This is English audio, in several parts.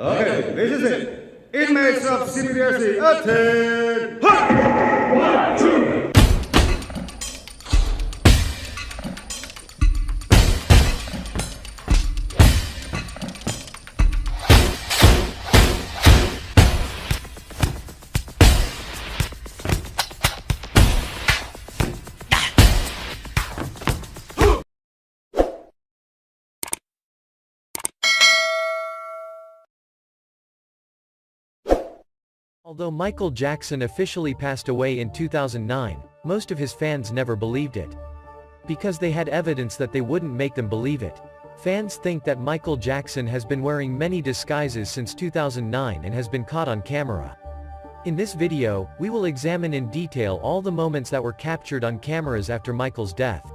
Okay, this is it. Inmates of CBSE, attend! Ha! 1, 2. Although Michael Jackson officially passed away in 2009, most of his fans never believed it. Because they had evidence that they wouldn't make them believe it. Fans think that Michael Jackson has been wearing many disguises since 2009 and has been caught on camera. In this video, we will examine in detail all the moments that were captured on cameras after Michael's death.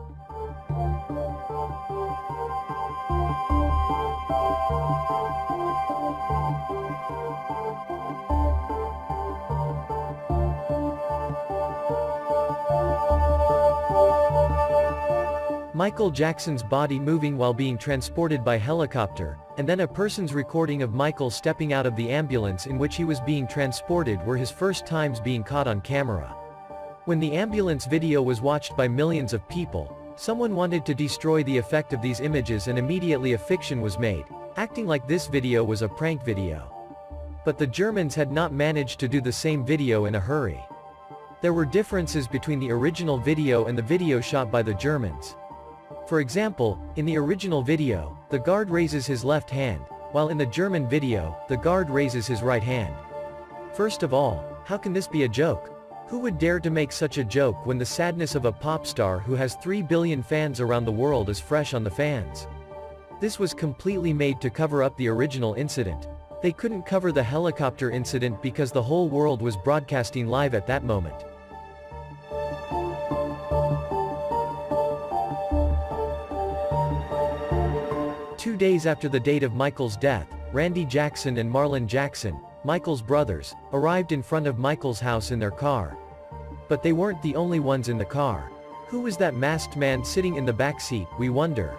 Michael Jackson's body moving while being transported by helicopter, and then a person's recording of Michael stepping out of the ambulance in which he was being transported were his first times being caught on camera. When the ambulance video was watched by millions of people, someone wanted to destroy the effect of these images and immediately a fiction was made, acting like this video was a prank video. But the Germans had not managed to do the same video in a hurry. There were differences between the original video and the video shot by the Germans. For example, in the original video, the guard raises his left hand, while in the German video, the guard raises his right hand. First of all, how can this be a joke? Who would dare to make such a joke when the sadness of a pop star who has 3 billion fans around the world is fresh on the fans? This was completely made to cover up the original incident. They couldn't cover the helicopter incident because the whole world was broadcasting live at that moment. Two days after the date of Michael's death, Randy Jackson and Marlon Jackson, Michael's brothers, arrived in front of Michael's house in their car. But they weren't the only ones in the car. Who was that masked man sitting in the back seat, we wonder?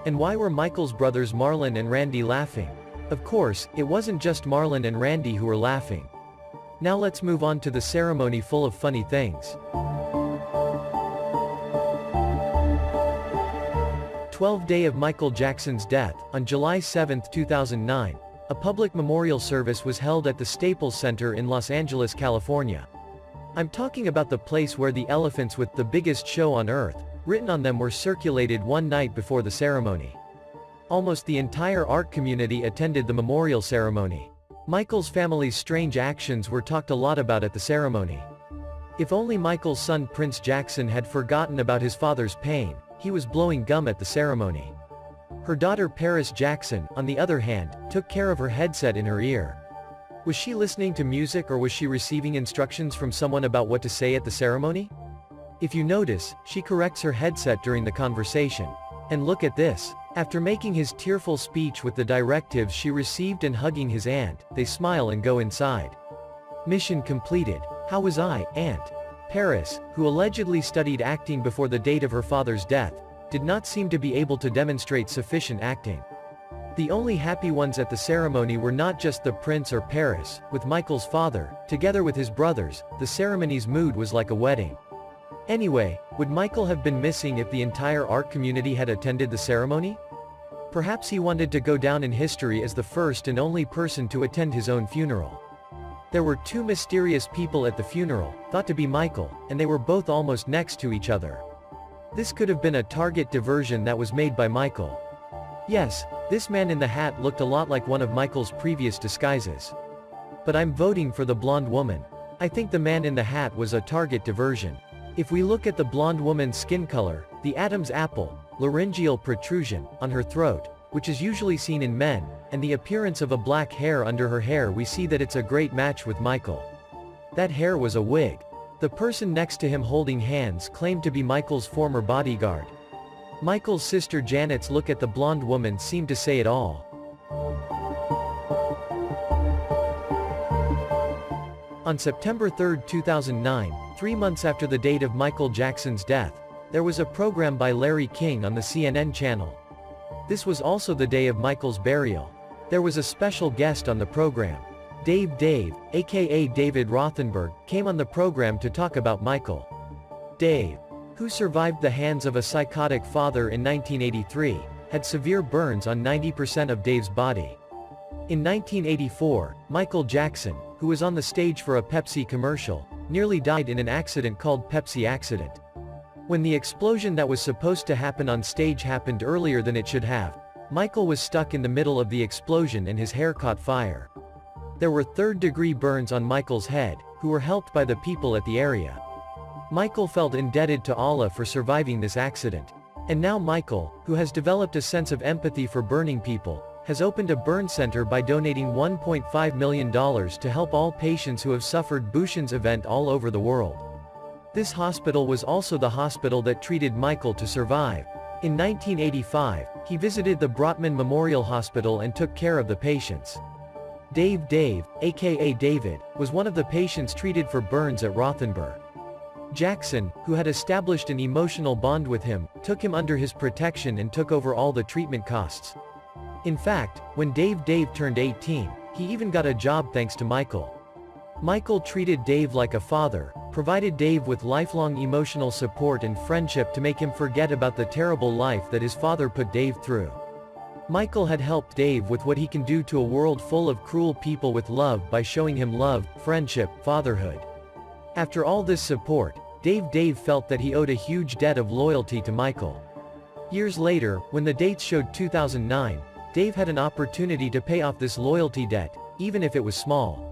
And why were Michael's brothers Marlon and Randy laughing? Of course, it wasn't just Marlon and Randy who were laughing. Now let's move on to the ceremony full of funny things. 12th day of Michael Jackson's death, on July 7, 2009, a public memorial service was held at the Staples Center in Los Angeles, California. I'm talking about the place where the elephants with the biggest show on earth, written on them were circulated one night before the ceremony. Almost the entire art community attended the memorial ceremony. Michael's family's strange actions were talked a lot about at the ceremony. If only Michael's son Prince Jackson had forgotten about his father's pain. He was blowing gum at the ceremony. Her daughter Paris Jackson, on the other hand, took care of her headset in her ear. Was she listening to music or was she receiving instructions from someone about what to say at the ceremony? If you notice, she corrects her headset during the conversation. And look at this. After making his tearful speech with the directives she received and hugging his aunt, they smile and go inside. Mission completed. How was I, Aunt? Paris, who allegedly studied acting before the date of her father's death, did not seem to be able to demonstrate sufficient acting. The only happy ones at the ceremony were not just the prince or Paris, with Michael's father, together with his brothers. The ceremony's mood was like a wedding. Anyway, would Michael have been missing if the entire art community had attended the ceremony? Perhaps he wanted to go down in history as the first and only person to attend his own funeral. There were two mysterious people at the funeral, thought to be Michael, and they were both almost next to each other. This could have been a target diversion that was made by Michael. Yes, this man in the hat looked a lot like one of Michael's previous disguises. But I'm voting for the blonde woman. I think the man in the hat was a target diversion. If we look at the blonde woman's skin color, the Adam's apple, laryngeal protrusion, on her throat, which is usually seen in men, and the appearance of a black hair under her hair, we see that it's a great match with Michael. That hair was a wig. The person next to him holding hands claimed to be Michael's former bodyguard. Michael's sister Janet's look at the blonde woman seemed to say it all. On September 3, 2009, 3 months after the date of Michael Jackson's death, there was a program by Larry King on the CNN channel. This was also the day of Michael's burial. There was a special guest on the program. Dave, aka David Rothenberg, came on the program to talk about Michael. Dave, who survived the hands of a psychotic father in 1983, had severe burns on 90% of Dave's body. In 1984, Michael Jackson, who was on the stage for a Pepsi commercial, nearly died in an accident called Pepsi accident. When the explosion that was supposed to happen on stage happened earlier than it should have, Michael was stuck in the middle of the explosion and his hair caught fire. There were third-degree burns on Michael's head, who were helped by the people at the area. Michael felt indebted to Allah for surviving this accident. And now Michael, who has developed a sense of empathy for burning people, has opened a burn center by donating $1.5 million to help all patients who have suffered Buchan's event all over the world. This hospital was also the hospital that treated Michael to survive. In 1985, he visited the Brotman Memorial Hospital and took care of the patients. Dave, aka David, was one of the patients treated for burns at Rothenberg. Jackson, who had established an emotional bond with him, took him under his protection and took over all the treatment costs. In fact, when Dave turned 18, he even got a job thanks to Michael. Michael treated Dave like a father, provided Dave with lifelong emotional support and friendship to make him forget about the terrible life that his father put Dave through. Michael had helped Dave with what he can do to a world full of cruel people with love by showing him love, friendship, fatherhood. After all this support, Dave felt that he owed a huge debt of loyalty to Michael. Years later, when the dates showed 2009, Dave had an opportunity to pay off this loyalty debt, even if it was small.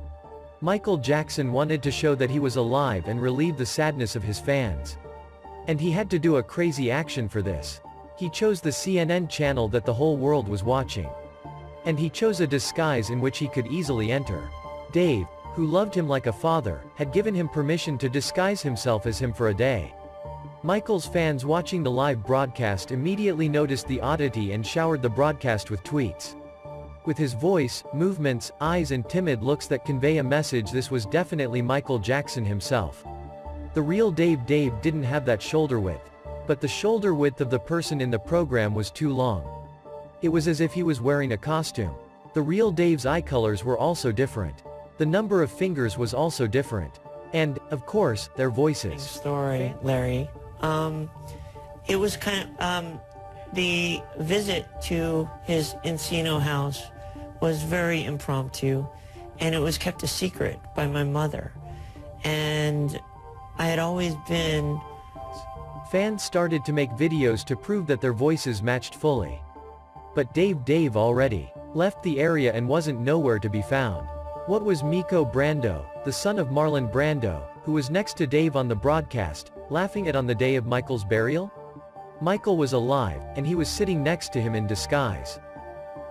Michael Jackson wanted to show that he was alive and relieve the sadness of his fans. And he had to do a crazy action for this. He chose the CNN channel that the whole world was watching. And he chose a disguise in which he could easily enter. Dave, who loved him like a father, had given him permission to disguise himself as him for a day. Michael's fans watching the live broadcast immediately noticed the oddity and showered the broadcast with tweets. With his voice, movements, eyes and timid looks that convey a message, this was definitely Michael Jackson himself. The real Dave didn't have that shoulder width. But the shoulder width of the person in the program was too long. It was as if he was wearing a costume. The real Dave's eye colors were also different. The number of fingers was also different. And, of course, their voices. Story, Larry. It was the visit to his Encino house was very impromptu, and it was kept a secret by my mother. And I had always been... Fans started to make videos to prove that their voices matched fully. But Dave already left the area and wasn't nowhere to be found. What was Miko Brando, the son of Marlon Brando, who was next to Dave on the broadcast, laughing at on the day of Michael's burial? Michael was alive, and he was sitting next to him in disguise.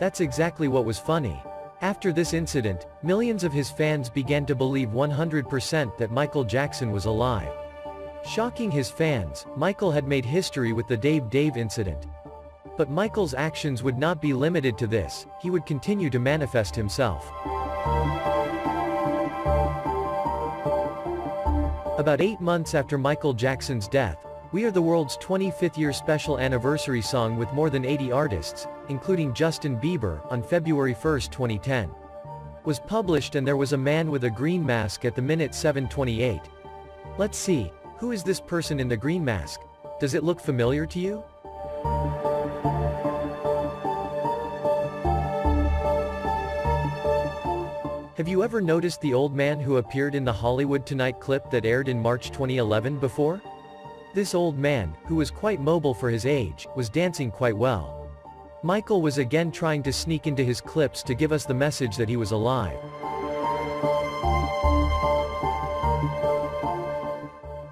That's exactly what was funny. After this incident, millions of his fans began to believe 100% that Michael Jackson was alive. Shocking his fans, Michael had made history with the Dave incident. But Michael's actions would not be limited to this, he would continue to manifest himself. About 8 months after Michael Jackson's death, We Are the World's 25th year special anniversary song with more than 80 artists, including Justin Bieber, on February 1, 2010. Was published, and there was a man with a green mask at the minute 7:28. Let's see, who is this person in the green mask? Does it look familiar to you? Have you ever noticed the old man who appeared in the Hollywood Tonight clip that aired in March 2011 before? This old man, who was quite mobile for his age, was dancing quite well. Michael was again trying to sneak into his clips to give us the message that he was alive.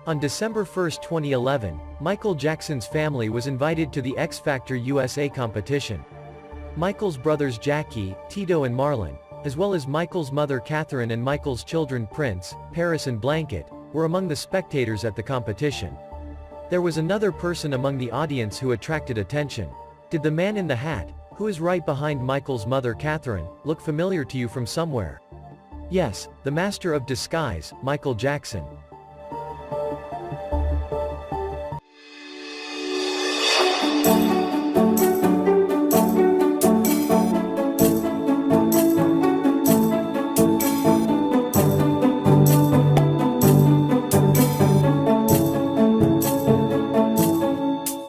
On December 1, 2011, Michael Jackson's family was invited to the X Factor USA competition. Michael's brothers Jackie, Tito and Marlon, as well as Michael's mother Catherine and Michael's children Prince, Paris and Blanket, were among the spectators at the competition. There was another person among the audience who attracted attention. Did the man in the hat, who is right behind Michael's mother Catherine, look familiar to you from somewhere? Yes, the master of disguise, Michael Jackson.